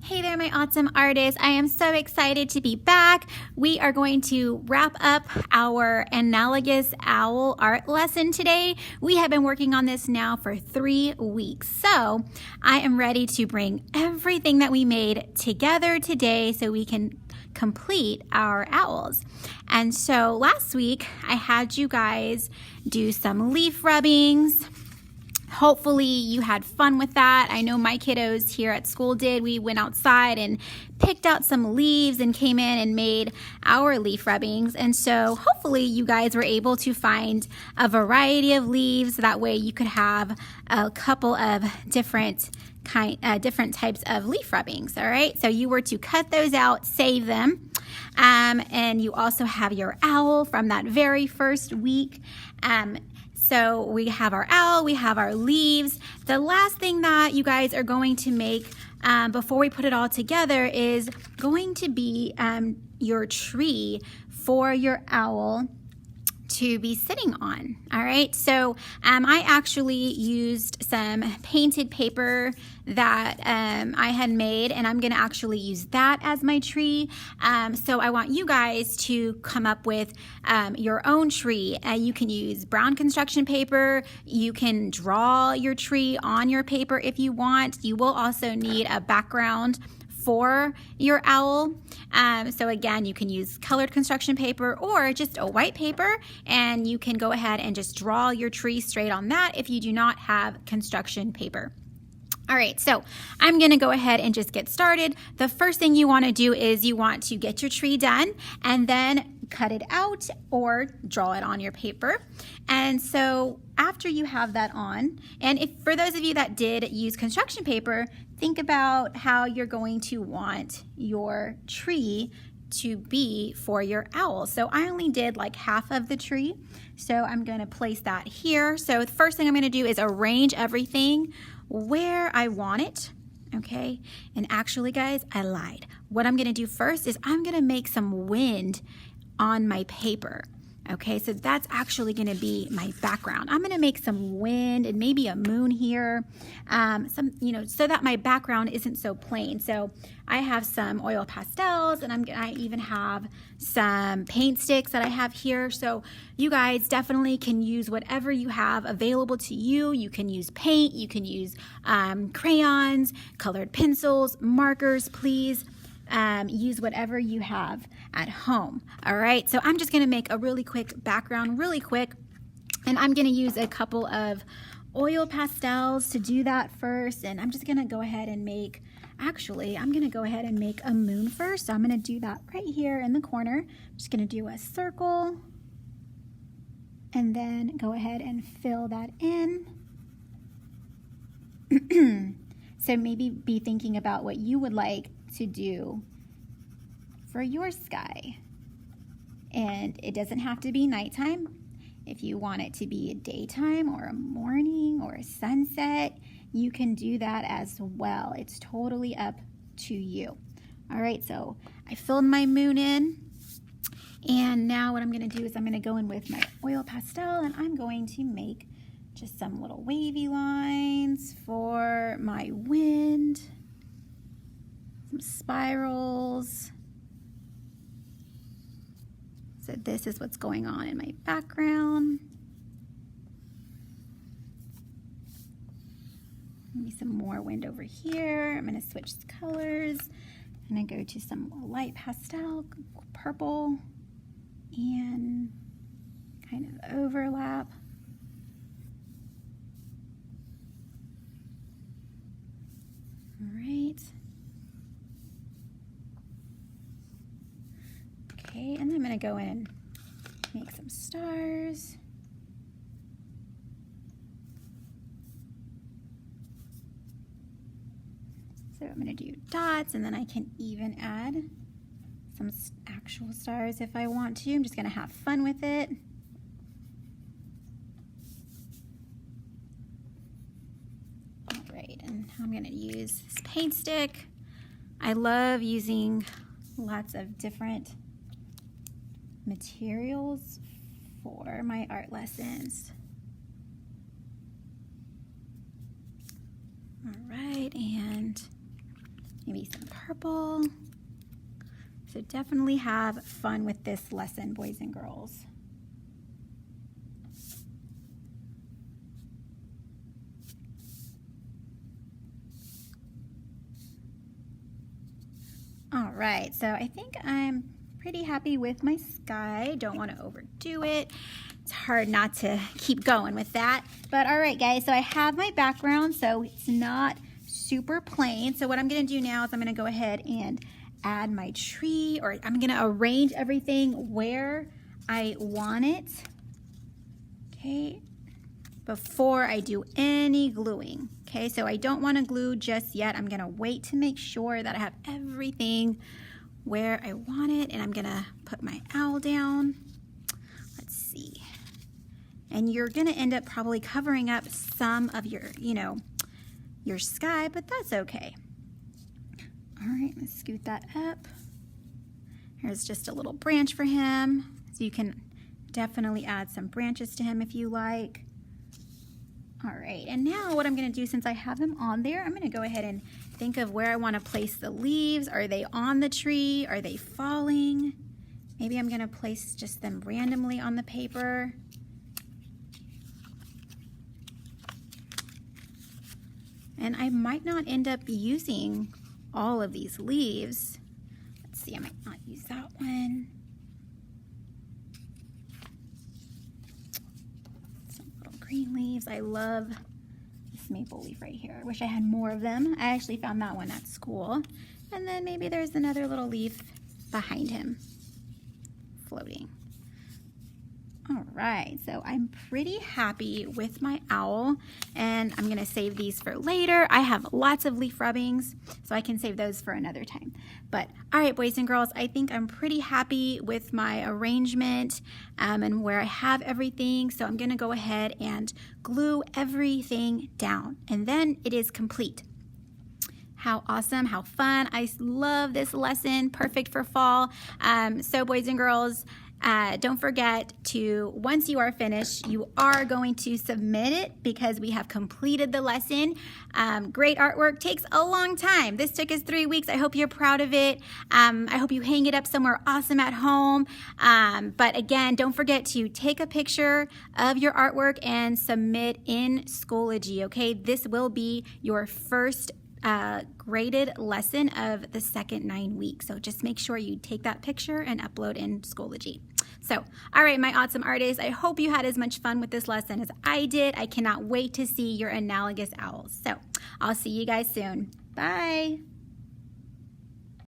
Hey there, my awesome artists. I am so excited to be back. We are going to wrap up our Analogous owl art lesson today. We have been working on this now for 3 weeks. So I am ready to bring everything that we made together today so we can complete our owls. And so last week I had you guys do some leaf rubbings. Hopefully you had fun with that. I know my kiddos here at school did. We went outside and picked out some leaves and came in and made our leaf rubbings. And so hopefully you guys were able to find a variety of leaves. That way you could have a couple of different types of leaf rubbings. All right, so you were to cut those out, save them. And you also have your owl from that very first week. So we have our owl, we have our leaves. The last thing that you guys are going to make before we put it all together is going to be your tree for your owl to be sitting on. All right, so I actually used some painted paper that I had made, and I'm going to actually use that as my tree. So I want you guys to come up with your own tree. You can use brown construction paper. You can draw your tree on your paper if you want. You will also need a background for your owl. So again, you can use colored construction paper or just a white paper, and you can go ahead and just draw your tree straight on that if you do not have construction paper. All right, so I'm gonna go ahead and just get started. The first thing you wanna do is you want to get your tree done and then cut it out or draw it on your paper. And so after you have that on, and if for those of you that did use construction paper, think about how you're going to want your tree to be for your owl. So I only did like half of the tree, so I'm gonna place that here. So the first thing I'm gonna do is arrange everything where I want it, okay? And actually, guys, I lied. What I'm gonna do first is I'm gonna make some wind on my paper. Okay, so that's actually gonna be my background. I'm gonna make some wind and maybe a moon here, so that my background isn't so plain. So I have some oil pastels, and I even have some paint sticks that I have here. So you guys definitely can use whatever you have available to you. You can use paint, you can use crayons, colored pencils, markers, please. Use whatever you have at home. All right, so I'm just gonna make a really quick background really quick, and I'm gonna use a couple of oil pastels to do that first. And I'm just gonna go ahead and make, I'm gonna go ahead and make a moon first. So I'm gonna do that right here in the corner. I'm just gonna do a circle and then go ahead and fill that in. So maybe be thinking about what you would like to do for your sky. And it doesn't have to be nighttime. If you want it to be a daytime or a morning or a sunset, you can do that as well. It's totally up to you. All right, so I filled my moon in, and now what I'm gonna do is I'm gonna go in with my oil pastel, and I'm going to make just some little wavy lines for my wind. Some spirals. So this is what's going on in my background. Maybe some more wind over here. I'm gonna switch colors. I'm gonna go to some light pastel, purple, and kind of overlap. All right. Okay, and then I'm gonna go in and make some stars. So I'm gonna do dots, and then I can even add some actual stars if I want to. I'm just gonna have fun with it. All right, and I'm gonna use this paint stick. I love using lots of different materials for my art lessons. All right, and maybe some purple. So definitely have fun with this lesson, boys and girls. All right, so I think I'm pretty happy with my sky. Don't want to overdo it. It's hard not to keep going with that. But all right, guys, so I have my background, so it's not super plain. So what I'm going to do now is I'm going to go ahead and add my tree, or I'm going to arrange everything where I want it. Okay, before I do any gluing. Okay, so I don't want to glue just yet. I'm going to wait to make sure that I have everything where I want it, and I'm going to put my owl down. Let's see. And you're going to end up probably covering up some of your, your sky, but that's okay. All right, let's scoot that up. Here's just a little branch for him. So you can definitely add some branches to him if you like. All right, and now what I'm gonna do, since I have them on there, I'm gonna go ahead and think of where I wanna place the leaves. Are they on the tree? Are they falling? Maybe I'm gonna place just them randomly on the paper. And I might not end up using all of these leaves. Let's see, I might not use that one. Green leaves. I love this maple leaf right here. I wish I had more of them. I actually found that one at school. And then maybe there's another little leaf behind him floating. All right, so I'm pretty happy with my owl, and I'm gonna save these for later. I have lots of leaf rubbings, so I can save those for another time. But all right, boys and girls, I think I'm pretty happy with my arrangement and where I have everything. So I'm gonna go ahead and glue everything down, and then it is complete. How awesome, how fun. I love this lesson, perfect for fall. So boys and girls, don't forget to, once you are finished, you are going to submit it because we have completed the lesson. Great artwork takes a long time. This took us 3 weeks. I hope you're proud of it. I hope you hang it up somewhere awesome at home. But again, don't forget to take a picture of your artwork and submit in Schoology, okay? This will be your first graded lesson of the second 9 weeks. So just make sure you take that picture and upload in Schoology. So, all right, my awesome artists, I hope you had as much fun with this lesson as I did. I cannot wait to see your analogous owls. So I'll see you guys soon. Bye.